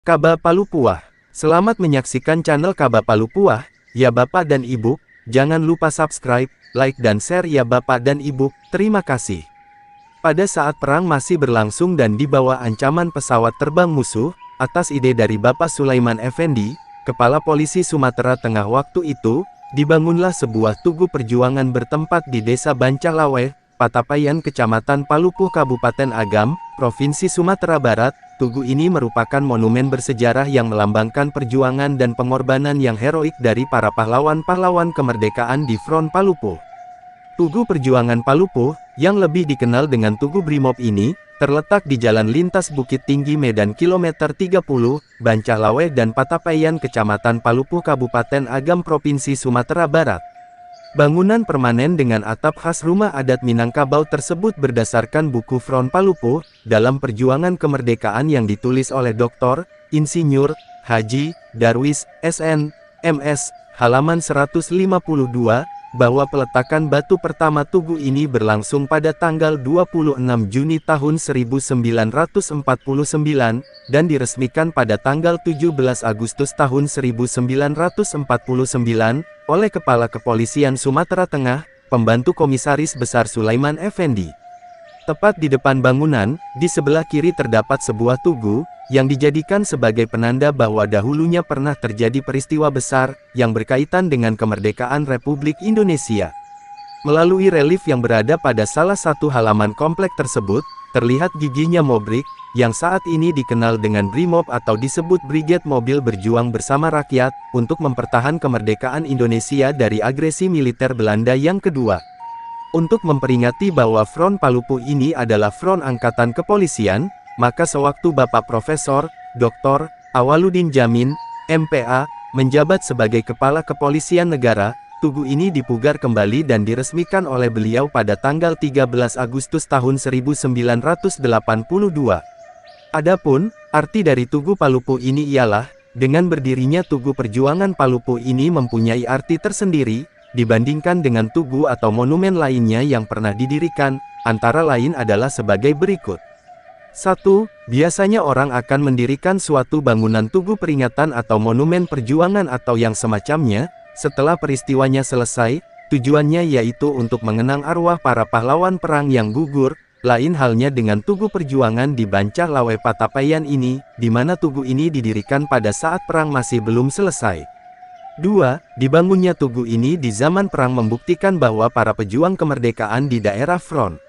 Kaba Palupuah. Selamat menyaksikan channel Kaba Palupuah, ya Bapak dan Ibu. Jangan lupa subscribe, like dan share ya Bapak dan Ibu. Terima kasih. Pada saat perang masih berlangsung dan di bawah ancaman pesawat terbang musuh, atas ide dari Bapak Sulaiman Effendi, Kepala Polisi Sumatera Tengah waktu itu, dibangunlah sebuah tugu perjuangan bertempat di Desa Bancalaweh, Patapayan Kecamatan Palupuh Kabupaten Agam, Provinsi Sumatera Barat. Tugu ini merupakan monumen bersejarah yang melambangkan perjuangan dan pengorbanan yang heroik dari para pahlawan-pahlawan kemerdekaan di Front Palupuh. Tugu Perjuangan Palupuh, yang lebih dikenal dengan Tugu Brimob ini, terletak di Jalan Lintas Bukit Tinggi Medan Kilometer 30, Bancalaweh dan Patapayan Kecamatan Palupuh Kabupaten Agam Provinsi Sumatera Barat. Bangunan permanen dengan atap khas rumah adat Minangkabau tersebut berdasarkan buku Front Palupuh, dalam perjuangan kemerdekaan yang ditulis oleh Dr. Insinyur, Haji, Darwis, SN, MS, halaman 152, bahwa peletakan batu pertama tugu ini berlangsung pada tanggal 26 Juni tahun 1949, dan diresmikan pada tanggal 17 Agustus tahun 1949, oleh Kepala Kepolisian Sumatera Tengah, Pembantu Komisaris Besar Sulaiman Effendi. Tepat di depan bangunan, di sebelah kiri terdapat sebuah tugu, yang dijadikan sebagai penanda bahwa dahulunya pernah terjadi peristiwa besar, yang berkaitan dengan kemerdekaan Republik Indonesia. Melalui relief yang berada pada salah satu halaman komplek tersebut, terlihat gigihnya Mobrik, yang saat ini dikenal dengan Brimob atau disebut Brigade Mobil Berjuang Bersama Rakyat, untuk mempertahankan kemerdekaan Indonesia dari agresi militer Belanda yang kedua. Untuk memperingati bahwa Front Palupuh ini adalah front angkatan kepolisian, maka sewaktu Bapak Profesor, Dr. Awaludin Jamin, MPA, menjabat sebagai Kepala Kepolisian Negara, tugu ini dipugar kembali dan diresmikan oleh beliau pada tanggal 13 Agustus tahun 1982. Adapun, arti dari Tugu Palupuh ini ialah, dengan berdirinya Tugu Perjuangan Palupuh ini mempunyai arti tersendiri, dibandingkan dengan tugu atau monumen lainnya yang pernah didirikan, antara lain adalah sebagai berikut. 1. Biasanya orang akan mendirikan suatu bangunan tugu peringatan atau monumen perjuangan atau yang semacamnya, setelah peristiwanya selesai, tujuannya yaitu untuk mengenang arwah para pahlawan perang yang gugur. Lain halnya dengan Tugu Perjuangan di Bancalaweh Patapayan ini, di mana tugu ini didirikan pada saat perang masih belum selesai. 2. Dibangunnya tugu ini di zaman perang membuktikan bahwa para pejuang kemerdekaan di daerah Front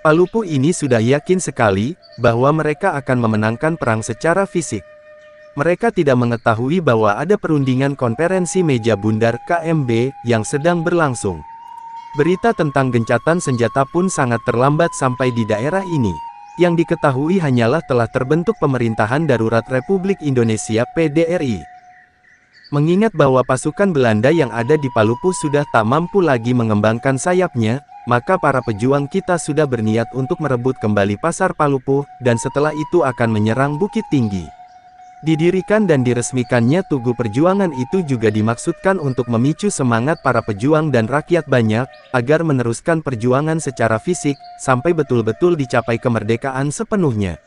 Palupuh ini sudah yakin sekali, bahwa mereka akan memenangkan perang secara fisik. Mereka tidak mengetahui bahwa ada perundingan konferensi meja bundar KMB, yang sedang berlangsung. Berita tentang gencatan senjata pun sangat terlambat sampai di daerah ini. Yang diketahui hanyalah telah terbentuk pemerintahan darurat Republik Indonesia (PDRI). Mengingat bahwa pasukan Belanda yang ada di Palupuh sudah tak mampu lagi mengembangkan sayapnya, maka para pejuang kita sudah berniat untuk merebut kembali pasar Palupuh, dan setelah itu akan menyerang Bukit Tinggi. Didirikan dan diresmikannya Tugu Perjuangan itu juga dimaksudkan untuk memicu semangat para pejuang dan rakyat banyak, agar meneruskan perjuangan secara fisik, sampai betul-betul dicapai kemerdekaan sepenuhnya.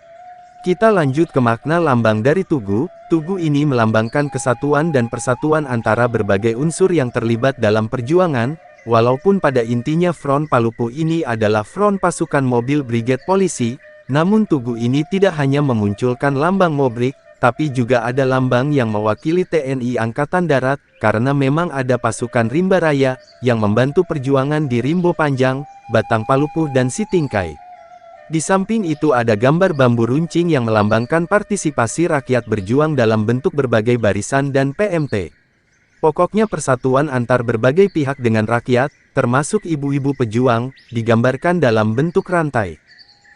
Kita lanjut ke makna lambang dari Tugu. Tugu ini melambangkan kesatuan dan persatuan antara berbagai unsur yang terlibat dalam perjuangan, walaupun pada intinya Front Palupuh ini adalah front pasukan mobil Brigade Polisi, namun Tugu ini tidak hanya memunculkan lambang Mobrik, tapi juga ada lambang yang mewakili TNI Angkatan Darat, karena memang ada pasukan Rimba Raya, yang membantu perjuangan di Rimbo Panjang, Batang Palupuh dan Sitingkai. Di samping itu ada gambar bambu runcing yang melambangkan partisipasi rakyat berjuang dalam bentuk berbagai barisan dan PMT. Pokoknya persatuan antar berbagai pihak dengan rakyat, termasuk ibu-ibu pejuang, digambarkan dalam bentuk rantai.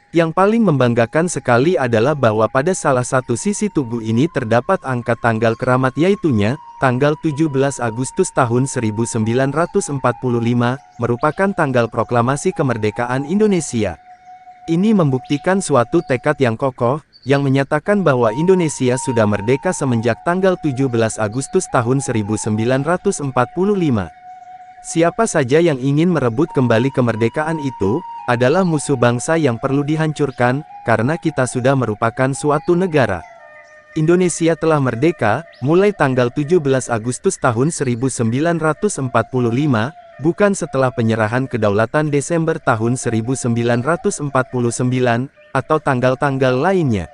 Yang paling membanggakan sekali adalah bahwa pada salah satu sisi tugu ini terdapat angka tanggal keramat yaitunya, tanggal 17 Agustus tahun 1945, merupakan tanggal proklamasi kemerdekaan Indonesia. Ini membuktikan suatu tekad yang kokoh, yang menyatakan bahwa Indonesia sudah merdeka semenjak tanggal 17 Agustus tahun 1945. Siapa saja yang ingin merebut kembali kemerdekaan itu, adalah musuh bangsa yang perlu dihancurkan, karena kita sudah merupakan suatu negara. Indonesia telah merdeka, mulai tanggal 17 Agustus tahun 1945, bukan setelah penyerahan kedaulatan Desember tahun 1949, atau tanggal-tanggal lainnya.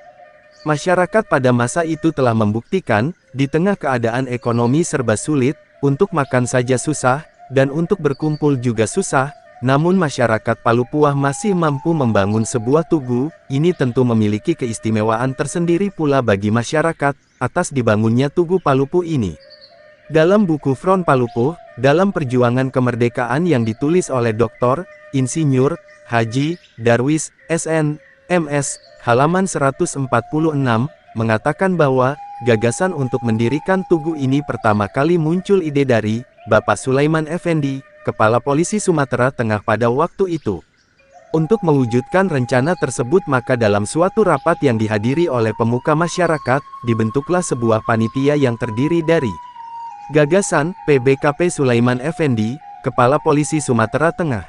Masyarakat pada masa itu telah membuktikan, di tengah keadaan ekonomi serba sulit, untuk makan saja susah, dan untuk berkumpul juga susah, namun masyarakat Palupuah masih mampu membangun sebuah tugu. Ini tentu memiliki keistimewaan tersendiri pula bagi masyarakat, atas dibangunnya Tugu Palupuh ini. Dalam buku Front Palupuh, dalam perjuangan kemerdekaan yang ditulis oleh Dr. Insinyur Haji Darwis, SN, MS, halaman 146, mengatakan bahwa, gagasan untuk mendirikan tugu ini pertama kali muncul ide dari Bapak Sulaiman Effendi, Kepala Polisi Sumatera Tengah pada waktu itu. Untuk mewujudkan rencana tersebut maka dalam suatu rapat yang dihadiri oleh pemuka masyarakat, dibentuklah sebuah panitia yang terdiri dari gagasan, PBKP Sulaiman Effendi, Kepala Polisi Sumatera Tengah.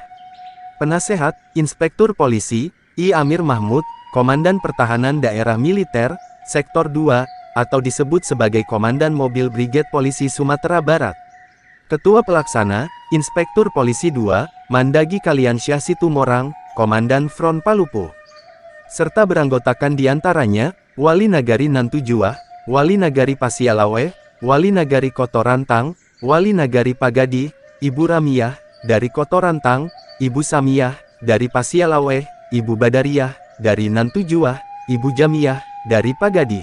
Penasehat, Inspektur Polisi, I. Amir Mahmud, Komandan Pertahanan Daerah Militer, Sektor 2, atau disebut sebagai Komandan Mobil Brigade Polisi Sumatera Barat. Ketua Pelaksana, Inspektur Polisi 2, Mandagi Kaliansyah Situmorang, Komandan Front Palupuh. Serta beranggotakan diantaranya, Wali Nagari Nantujuah, Wali Nagari Pasialawe, Wali Nagari Kotorantang, Wali Nagari Pagadi, Ibu Ramiyah, dari Kotorantang, Ibu Samiyah, dari Pasialawe, Ibu Badariyah, dari Nantujuah, Ibu Jamiyah, dari Pagadi.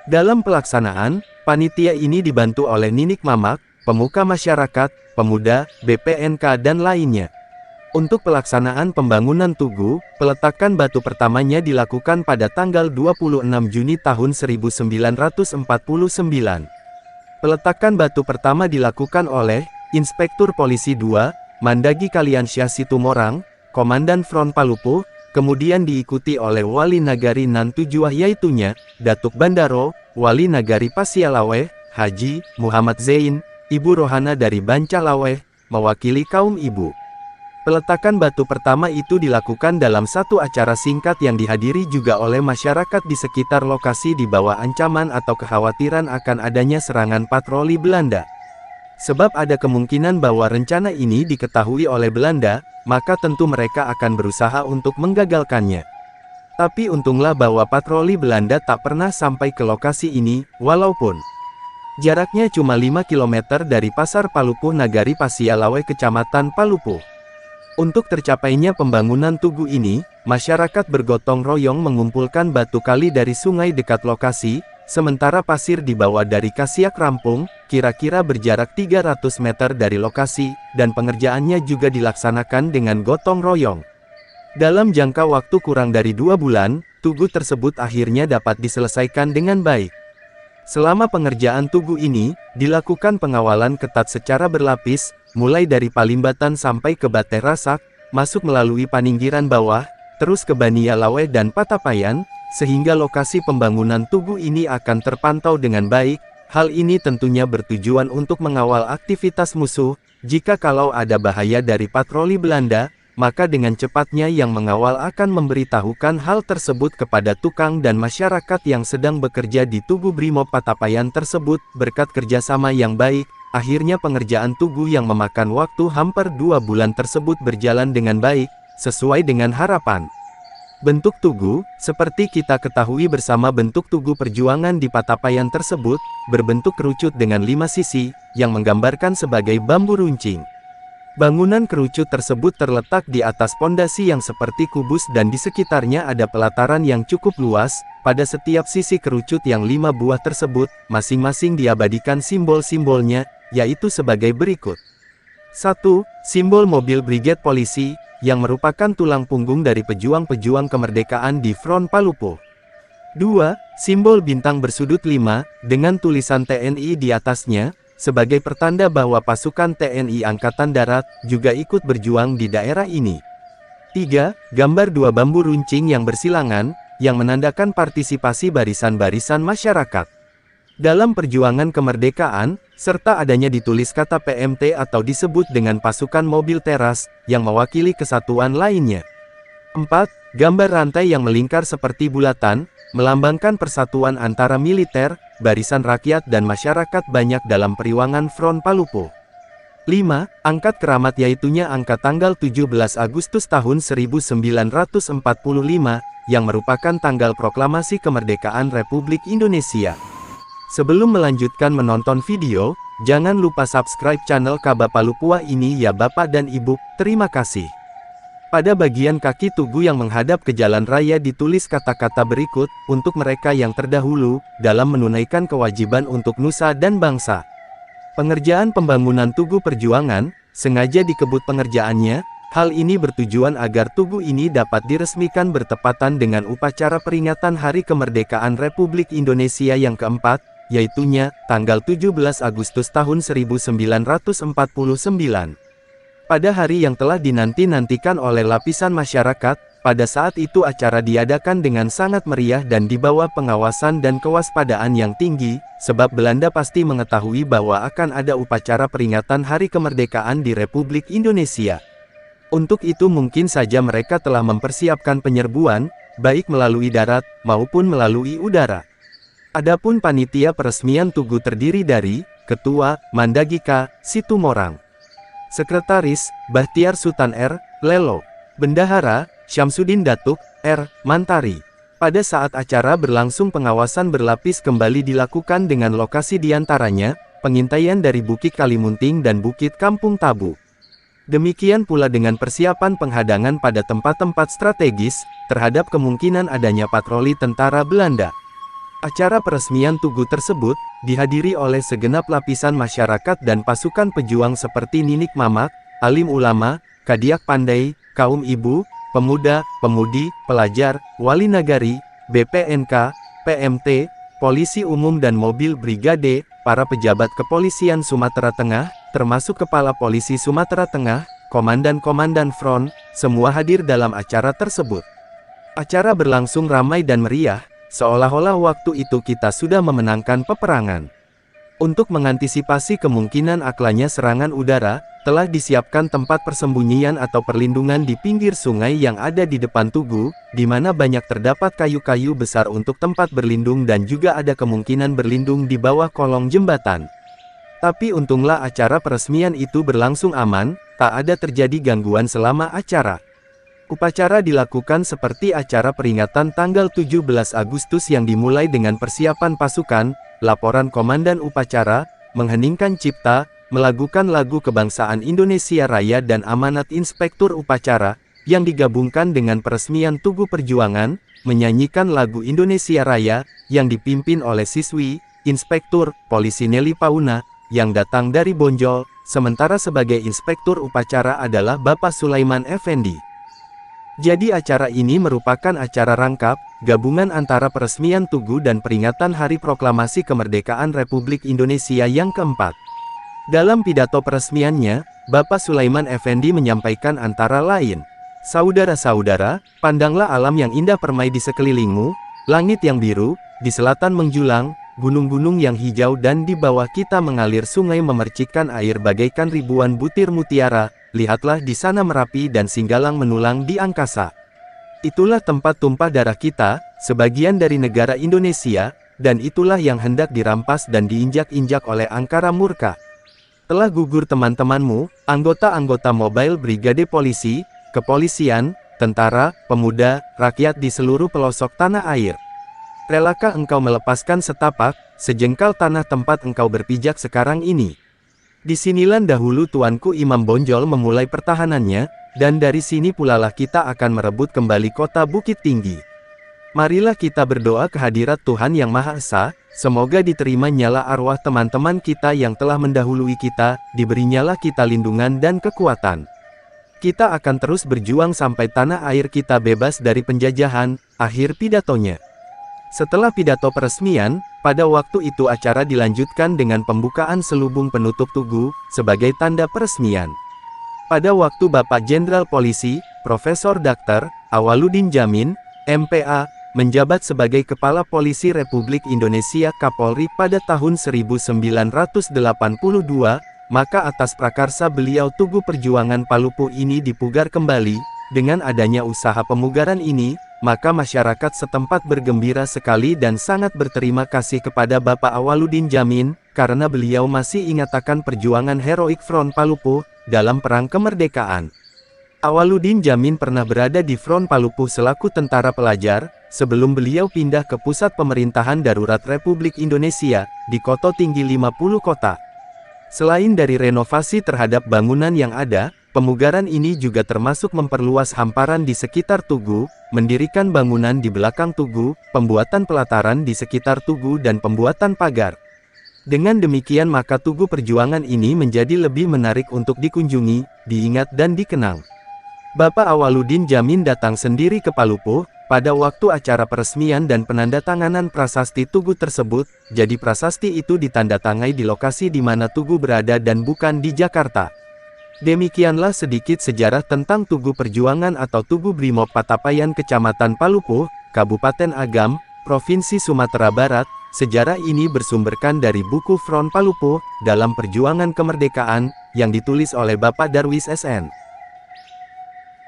Dalam pelaksanaan, panitia ini dibantu oleh Ninik Mamak, pemuka masyarakat, pemuda, BPNK dan lainnya. Untuk pelaksanaan pembangunan tugu, peletakan batu pertamanya dilakukan pada tanggal 26 Juni tahun 1949. Peletakan batu pertama dilakukan oleh Inspektur Polisi 2, Mandagi Kaliansyah Situmorang, Komandan Front Palupuh, kemudian diikuti oleh Wali Nagari Nantujuah yaitunya, Datuk Bandaro, Wali Nagari Pasialawe, Haji Muhammad Zain, Ibu Rohana dari Bancalawe, mewakili kaum ibu. Peletakan batu pertama itu dilakukan dalam satu acara singkat yang dihadiri juga oleh masyarakat di sekitar lokasi di bawah ancaman atau kekhawatiran akan adanya serangan patroli Belanda. Sebab ada kemungkinan bahwa rencana ini diketahui oleh Belanda, maka tentu mereka akan berusaha untuk menggagalkannya. Tapi untunglah bahwa patroli Belanda tak pernah sampai ke lokasi ini, walaupun jaraknya cuma 5 km dari Pasar Palupuh Nagari Pasialawe Kecamatan Palupuh. Untuk tercapainya pembangunan tugu ini, masyarakat bergotong royong mengumpulkan batu kali dari sungai dekat lokasi, sementara pasir dibawa dari Kasiak rampung, kira-kira berjarak 300 meter dari lokasi, dan pengerjaannya juga dilaksanakan dengan gotong royong. Dalam jangka waktu kurang dari 2 bulan, tugu tersebut akhirnya dapat diselesaikan dengan baik. Selama pengerjaan tugu ini, dilakukan pengawalan ketat secara berlapis, mulai dari Palimbatan sampai ke Bate Rasak, masuk melalui Paninggiran Bawah, terus ke Banialawe dan Patapayan, sehingga lokasi pembangunan tugu ini akan terpantau dengan baik. Hal ini tentunya bertujuan untuk mengawal aktivitas musuh. Jika kalau ada bahaya dari patroli Belanda, maka dengan cepatnya yang mengawal akan memberitahukan hal tersebut kepada tukang dan masyarakat yang sedang bekerja di Tugu Brimob Patapayan tersebut. Berkat kerjasama yang baik, akhirnya pengerjaan tugu yang memakan waktu hampir 2 bulan tersebut berjalan dengan baik, sesuai dengan harapan. Bentuk tugu, seperti kita ketahui bersama bentuk tugu perjuangan di Patapayan tersebut, berbentuk kerucut dengan 5 sisi, yang menggambarkan sebagai bambu runcing. Bangunan kerucut tersebut terletak di atas pondasi yang seperti kubus dan di sekitarnya ada pelataran yang cukup luas. Pada setiap sisi kerucut yang 5 buah tersebut, masing-masing diabadikan simbol-simbolnya, yaitu sebagai berikut. 1. Simbol mobil Brigade Polisi, yang merupakan tulang punggung dari pejuang-pejuang kemerdekaan di Front Palupuh. 2. Simbol bintang bersudut 5, dengan tulisan TNI di atasnya, sebagai pertanda bahwa pasukan TNI Angkatan Darat juga ikut berjuang di daerah ini. 3. Gambar 2 bambu runcing yang bersilangan, yang menandakan partisipasi barisan-barisan masyarakat dalam perjuangan kemerdekaan, serta adanya ditulis kata PMT atau disebut dengan pasukan mobil teras, yang mewakili kesatuan lainnya. 4. Gambar rantai yang melingkar seperti bulatan, melambangkan persatuan antara militer, barisan rakyat dan masyarakat banyak dalam periwangan Front Palupo. 5. Angkat keramat yaitunya angka tanggal 17 Agustus tahun 1945, yang merupakan tanggal proklamasi kemerdekaan Republik Indonesia. Sebelum melanjutkan menonton video, jangan lupa subscribe channel Kaba Palupua ini ya Bapak dan Ibu, terima kasih. Pada bagian kaki tugu yang menghadap ke jalan raya ditulis kata-kata berikut, untuk mereka yang terdahulu, dalam menunaikan kewajiban untuk nusa dan bangsa. Pengerjaan pembangunan Tugu Perjuangan, sengaja dikebut pengerjaannya, hal ini bertujuan agar tugu ini dapat diresmikan bertepatan dengan upacara peringatan Hari Kemerdekaan Republik Indonesia yang keempat, yaitunya, tanggal 17 Agustus tahun 1949. Pada hari yang telah dinanti-nantikan oleh lapisan masyarakat, pada saat itu acara diadakan dengan sangat meriah dan di bawah pengawasan dan kewaspadaan yang tinggi, sebab Belanda pasti mengetahui bahwa akan ada upacara peringatan Hari Kemerdekaan di Republik Indonesia. Untuk itu mungkin saja mereka telah mempersiapkan penyerbuan, baik melalui darat, maupun melalui udara. Adapun panitia peresmian tugu terdiri dari, Ketua, Mandagika, Situmorang. Sekretaris, Bahtiar Sutan R. Lelo. Bendahara, Syamsuddin Datuk, R. Mantari. Pada saat acara berlangsung pengawasan berlapis kembali dilakukan dengan lokasi diantaranya, pengintaian dari Bukit Kalimunting dan Bukit Kampung Tabu. Demikian pula dengan persiapan penghadangan pada tempat-tempat strategis, terhadap kemungkinan adanya patroli tentara Belanda. Acara peresmian tugu tersebut, dihadiri oleh segenap lapisan masyarakat dan pasukan pejuang seperti Ninik Mamak, alim ulama, kadiak pandai, kaum ibu, pemuda, pemudi, pelajar, wali nagari, BPNK, PMT, polisi umum dan mobil brigade, para pejabat kepolisian Sumatera Tengah, termasuk Kepala Polisi Sumatera Tengah, komandan-komandan front, semua hadir dalam acara tersebut. Acara berlangsung ramai dan meriah, seolah-olah waktu itu kita sudah memenangkan peperangan. Untuk mengantisipasi kemungkinan aklanya serangan udara, telah disiapkan tempat persembunyian atau perlindungan di pinggir sungai yang ada di depan tugu, di mana banyak terdapat kayu-kayu besar untuk tempat berlindung dan juga ada kemungkinan berlindung di bawah kolong jembatan. Tapi untunglah acara peresmian itu berlangsung aman, tak ada terjadi gangguan selama acara. Upacara dilakukan seperti acara peringatan tanggal 17 Agustus yang dimulai dengan persiapan pasukan, laporan komandan upacara, mengheningkan cipta, melakukan lagu kebangsaan Indonesia Raya dan amanat inspektur upacara, yang digabungkan dengan peresmian Tugu Perjuangan, menyanyikan lagu Indonesia Raya, yang dipimpin oleh siswi, inspektur, polisi Nelly Pauna, yang datang dari Bonjol, sementara sebagai inspektur upacara adalah Bapak Sulaiman Effendi. Jadi acara ini merupakan acara rangkap, gabungan antara peresmian Tugu dan peringatan Hari Proklamasi Kemerdekaan Republik Indonesia yang keempat. Dalam pidato peresmiannya, Bapak Sulaiman Effendi menyampaikan antara lain, "Saudara-saudara, pandanglah alam yang indah permai di sekelilingmu, langit yang biru, di selatan menjulang, gunung-gunung yang hijau dan di bawah kita mengalir sungai memercikkan air bagaikan ribuan butir mutiara, lihatlah di sana Merapi dan Singgalang menulang di angkasa. Itulah tempat tumpah darah kita, sebagian dari negara Indonesia, dan itulah yang hendak dirampas dan diinjak-injak oleh angkara murka. Telah gugur teman-temanmu, anggota-anggota Mobile Brigade Polisi, Kepolisian, tentara, pemuda, rakyat di seluruh pelosok tanah air. Relakah engkau melepaskan setapak, sejengkal tanah tempat engkau berpijak sekarang ini? Disinilah dahulu Tuanku Imam Bonjol memulai pertahanannya, dan dari sini pulalah kita akan merebut kembali kota Bukit Tinggi. Marilah kita berdoa kehadirat Tuhan Yang Maha Esa, semoga diterima nyala arwah teman-teman kita yang telah mendahului kita, diberinyalah kita lindungan dan kekuatan. Kita akan terus berjuang sampai tanah air kita bebas dari penjajahan." Akhir pidatonya. Setelah pidato peresmian, pada waktu itu acara dilanjutkan dengan pembukaan selubung penutup tugu, sebagai tanda peresmian. Pada waktu Bapak Jenderal Polisi, Profesor Dr. Awaludin Jamin, MPA, menjabat sebagai Kepala Polisi Republik Indonesia Kapolri pada tahun 1982, maka atas prakarsa beliau Tugu Perjuangan Palupo ini dipugar kembali. Dengan adanya usaha pemugaran ini, maka masyarakat setempat bergembira sekali dan sangat berterima kasih kepada Bapak Awaludin Djamin, karena beliau masih ingat akan perjuangan heroik Front Palupuh dalam perang kemerdekaan. Awaludin Djamin pernah berada di Front Palupuh selaku tentara pelajar, sebelum beliau pindah ke Pusat Pemerintahan Darurat Republik Indonesia, di Koto Tinggi 50 Kota. Selain dari renovasi terhadap bangunan yang ada, pemugaran ini juga termasuk memperluas hamparan di sekitar Tugu, mendirikan bangunan di belakang Tugu, pembuatan pelataran di sekitar Tugu dan pembuatan pagar. Dengan demikian maka Tugu Perjuangan ini menjadi lebih menarik untuk dikunjungi, diingat dan dikenang. Bapak Awaludin Djamin datang sendiri ke Palupuh, pada waktu acara peresmian dan penandatanganan prasasti Tugu tersebut, jadi prasasti itu ditandatangani di lokasi di mana Tugu berada dan bukan di Jakarta. Demikianlah sedikit sejarah tentang Tugu Perjuangan atau Tugu Brimob Patapayan Kecamatan Palupuh, Kabupaten Agam, Provinsi Sumatera Barat. Sejarah ini bersumberkan dari buku Front Palupuh, dalam Perjuangan Kemerdekaan, yang ditulis oleh Bapak Darwis SN.